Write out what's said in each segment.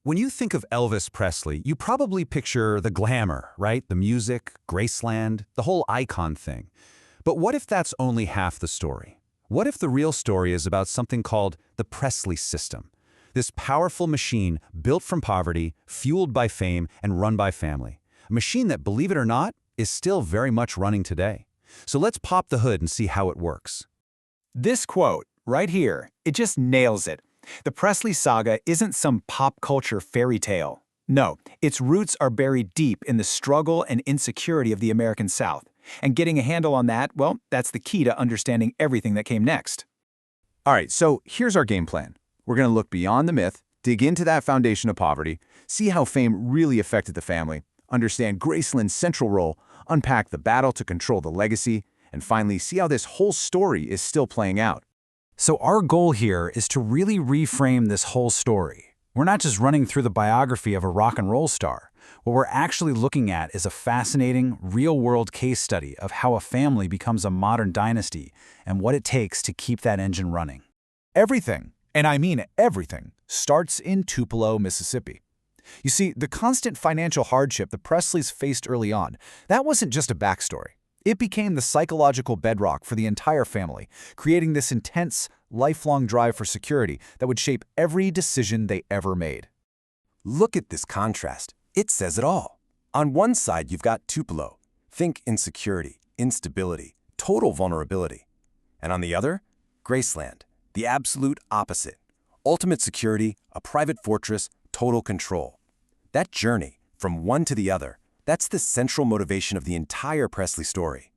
When you think of Elvis Presley, you probably picture the glamour, right? The music, Graceland, the whole icon thing. But what if that's only half the story? What if the real story is about something called the Presley system? This powerful machine built from poverty, fueled by fame, and run by family. A machine that, believe it or not, is still very much running today. So let's pop the hood and see how it works. This quote, right here, it just nails it. The Presley saga isn't some pop culture fairy tale. No, its roots are buried deep in the struggle and insecurity of the American South. And getting a handle on that, well, that's the key to understanding everything that came next. All right, so here's our game plan. We're going to look beyond the myth, dig into that foundation of poverty, see how fame really affected the family, understand Graceland's central role, unpack the battle to control the legacy, and finally see how this whole story is still playing out. So our goal here is to really reframe this whole story. We're not just running through the biography of a rock and roll star. What we're actually looking at is a fascinating, real-world case study of how a family becomes a modern dynasty and what it takes to keep that engine running. Everything, and I mean everything, starts in Tupelo, Mississippi. You see, the constant financial hardship the Presleys faced early on, that wasn't just a backstory. It became the psychological bedrock for the entire family, creating this intense, lifelong drive for security that would shape every decision they ever made. Look at this contrast. It says it all. On one side, you've got Tupelo. Think insecurity, instability, total vulnerability. And on the other, Graceland, the absolute opposite. Ultimate security, a private fortress, total control. That journey, from one to the other, that's the central motivation of the entire Presley story.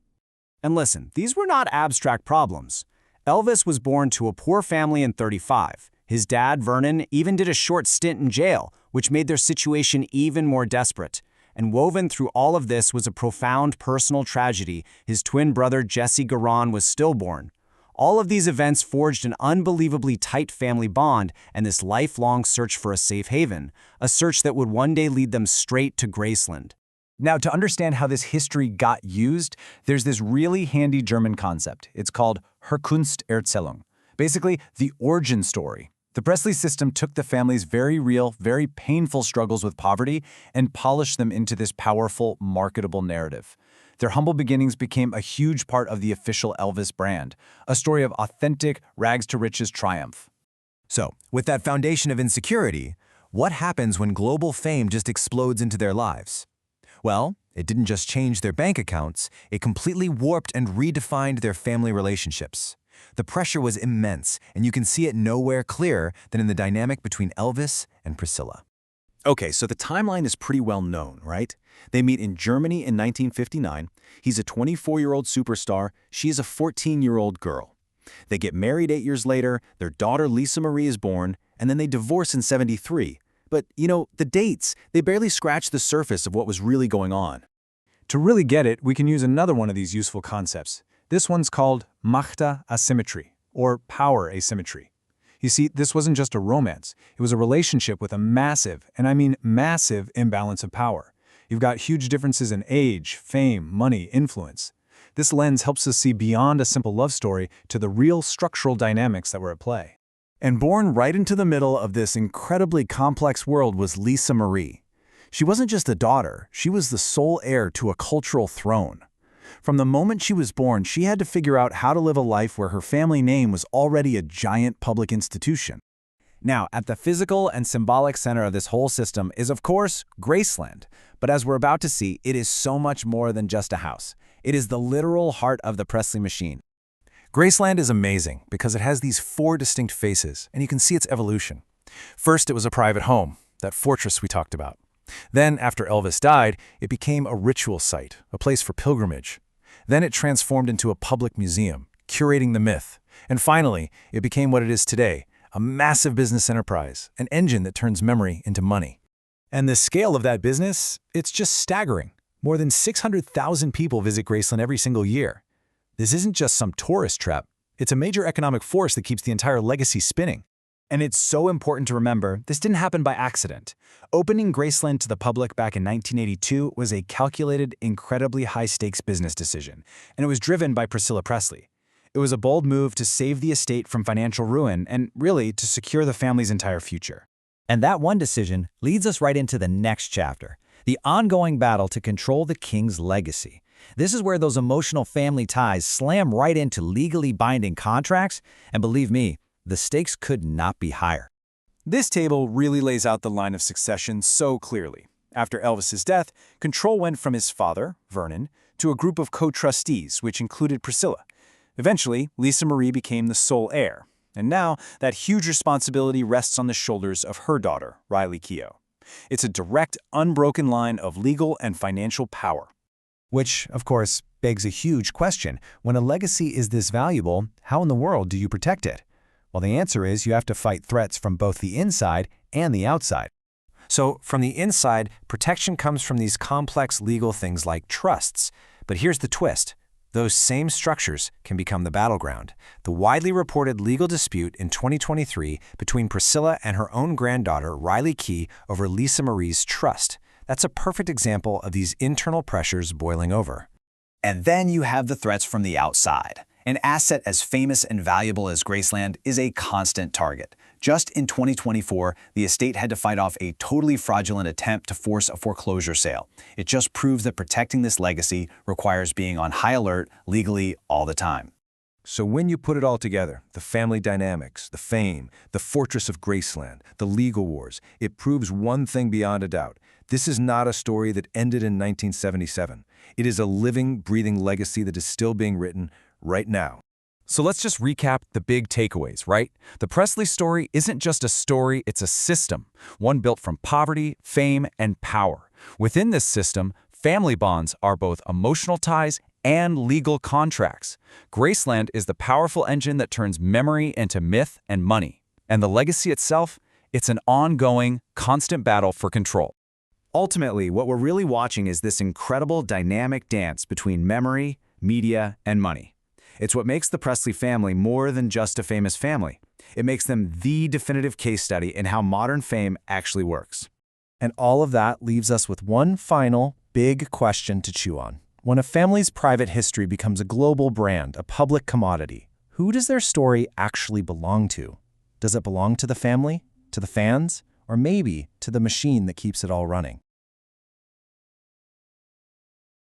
And listen, these were not abstract problems. Elvis was born to a poor family in '35. His dad, Vernon, even did a short stint in jail, which made their situation even more desperate. And woven through all of this was a profound personal tragedy. His twin brother, Jesse Garon, was stillborn. All of these events forged an unbelievably tight family bond and this lifelong search for a safe haven, a search that would one day lead them straight to Graceland. Now, to understand how this history got used, there's this really handy German concept. It's called Herkunftserzählung, basically the origin story. The Presley system took the family's very real, very painful struggles with poverty and polished them into this powerful, marketable narrative. Their humble beginnings became a huge part of the official Elvis brand, a story of authentic, rags-to-riches triumph. So, with that foundation of insecurity, what happens when global fame just explodes into their lives? Well, it didn't just change their bank accounts, it completely warped and redefined their family relationships. The pressure was immense, and you can see it nowhere clearer than in the dynamic between Elvis and Priscilla. Okay, so the timeline is pretty well known, right? They meet in Germany in 1959. He's a 24-year-old superstar. She is a 14-year-old girl. They get married 8 years later, their daughter Lisa Marie is born, and then they divorce in '73. But, the dates, they barely scratch the surface of what was really going on. To really get it, we can use another one of these useful concepts. This one's called Macht-Asymmetry, or power asymmetry. You see, this wasn't just a romance. It was a relationship with a massive, and I mean massive, imbalance of power. You've got huge differences in age, fame, money, influence. This lens helps us see beyond a simple love story to the real structural dynamics that were at play. And born right into the middle of this incredibly complex world was Lisa Marie. She wasn't just a daughter, she was the sole heir to a cultural throne. From the moment she was born, she had to figure out how to live a life where her family name was already a giant public institution. Now, at the physical and symbolic center of this whole system is, of course, Graceland. But as we're about to see, it is so much more than just a house. It is the literal heart of the Presley machine. Graceland is amazing because it has these 4 distinct faces, and you can see its evolution. First, it was a private home, that fortress we talked about. Then, after Elvis died, it became a ritual site, a place for pilgrimage. Then it transformed into a public museum, curating the myth. And finally, it became what it is today, a massive business enterprise, an engine that turns memory into money. And the scale of that business, it's just staggering. More than 600,000 people visit Graceland every single year. This isn't just some tourist trap. It's a major economic force that keeps the entire legacy spinning. And it's so important to remember, this didn't happen by accident. Opening Graceland to the public back in 1982 was a calculated, incredibly high-stakes business decision, and it was driven by Priscilla Presley. It was a bold move to save the estate from financial ruin and, really, to secure the family's entire future. And that one decision leads us right into the next chapter, the ongoing battle to control the king's legacy. This is where those emotional family ties slam right into legally binding contracts, and believe me, the stakes could not be higher. This table really lays out the line of succession so clearly. After Elvis's death, control went from his father, Vernon, to a group of co-trustees, which included Priscilla. Eventually, Lisa Marie became the sole heir, and now that huge responsibility rests on the shoulders of her daughter, Riley Keough. It's a direct, unbroken line of legal and financial power. Which, of course, begs a huge question. When a legacy is this valuable, how in the world do you protect it? Well, the answer is you have to fight threats from both the inside and the outside. So, from the inside, protection comes from these complex legal things like trusts. But here's the twist. Those same structures can become the battleground. The widely reported legal dispute in 2023 between Priscilla and her own granddaughter, Riley Keough, over Lisa Marie's trust. That's a perfect example of these internal pressures boiling over. And then you have the threats from the outside. An asset as famous and valuable as Graceland is a constant target. Just in 2024, the estate had to fight off a totally fraudulent attempt to force a foreclosure sale. It just proves that protecting this legacy requires being on high alert legally all the time. So when you put it all together, the family dynamics, the fame, the fortress of Graceland, the legal wars, it proves one thing beyond a doubt. This is not a story that ended in 1977. It is a living, breathing legacy that is still being written right now. So let's just recap the big takeaways, right? The Presley story isn't just a story, it's a system, one built from poverty, fame, and power. Within this system, family bonds are both emotional ties and legal contracts. Graceland is the powerful engine that turns memory into myth and money. And the legacy itself, it's an ongoing, constant battle for control. Ultimately, what we're really watching is this incredible dynamic dance between memory, media, and money. It's what makes the Presley family more than just a famous family. It makes them the definitive case study in how modern fame actually works. And all of that leaves us with one final, big question to chew on. When a family's private history becomes a global brand, a public commodity, who does their story actually belong to? Does it belong to the family, to the fans, or maybe to the machine that keeps it all running?